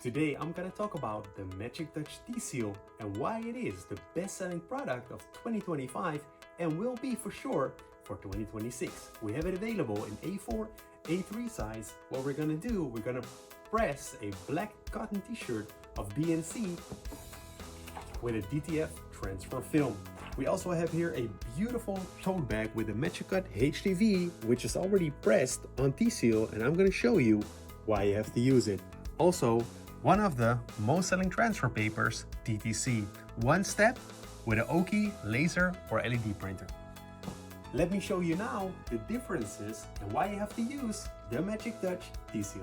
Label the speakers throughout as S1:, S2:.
S1: Today I'm gonna talk about the TheMagicTouch T.Seal and why it is the best-selling product of 2025 and will be for sure for 2026. We have it available in A4, A3 size. What we're gonna do, we're gonna press a black cotton t-shirt of BNC with a DTF transfer film. We also have here a beautiful tote bag with a MagicTouch HTV, which is already pressed on T.Seal, and I'm gonna show you why you have to use it. Also, one of the most selling transfer papers, TTC, one step with an Oki, laser or LED printer. Let me show you now the differences and why you have to use the TheMagicTouch T.Seal.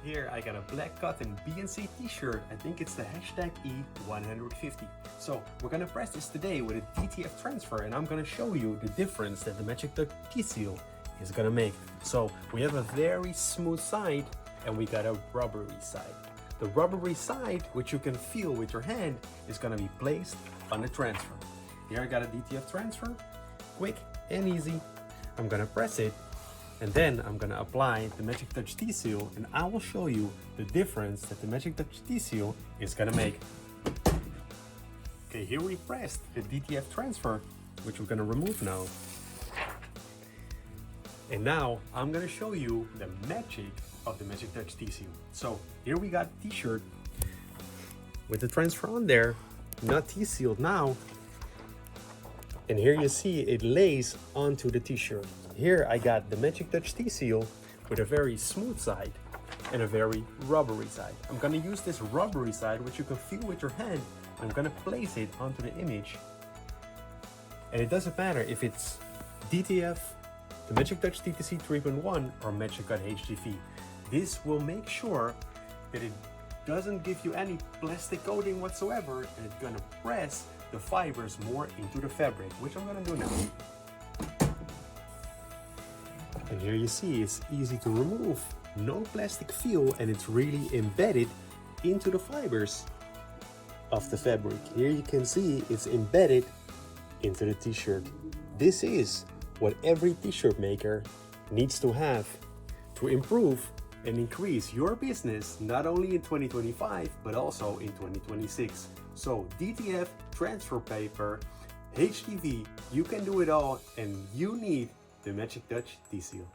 S1: Here I got a black cotton BNC t-shirt. I think it's the #E150. So we're gonna press this today with a DTF transfer, and I'm gonna show you the difference that the TheMagicTouch T.Seal is gonna make. So we have a very smooth side and we got a rubbery side. The rubbery side, which you can feel with your hand, is gonna be placed on the transfer. Here I got a DTF transfer, quick and easy. I'm gonna press it, and then I'm gonna apply the TheMagicTouch T.Seal, and I will show you the difference that the TheMagicTouch T.Seal is gonna make. Okay, here we pressed the DTF transfer, which we're gonna remove now. And now I'm gonna show you the magic of the TheMagicTouch T.Seal. So here we got t-shirt with the transfer on there, not T-sealed now. And here you see it lays onto the t-shirt. Here I got the TheMagicTouch T.Seal with a very smooth side and a very rubbery side. I'm gonna use this rubbery side, which you can feel with your hand. I'm gonna place it onto the image. And it doesn't matter if it's DTF, the TheMagicTouch TTC 3.1 or MagicTouch HTV. This will make sure that it doesn't give you any plastic coating whatsoever, and it's gonna press the fibers more into the fabric, which I'm gonna do now. And here you see it's easy to remove, no plastic feel, and it's really embedded into the fibers of the fabric. Here you can see it's embedded into the t-shirt. This is what every t-shirt maker needs to have to improve and increase your business, not only in 2025 but also in 2026. So DTF, transfer paper, HTV, you can do it all, and you need the TheMagicTouch T.Seal.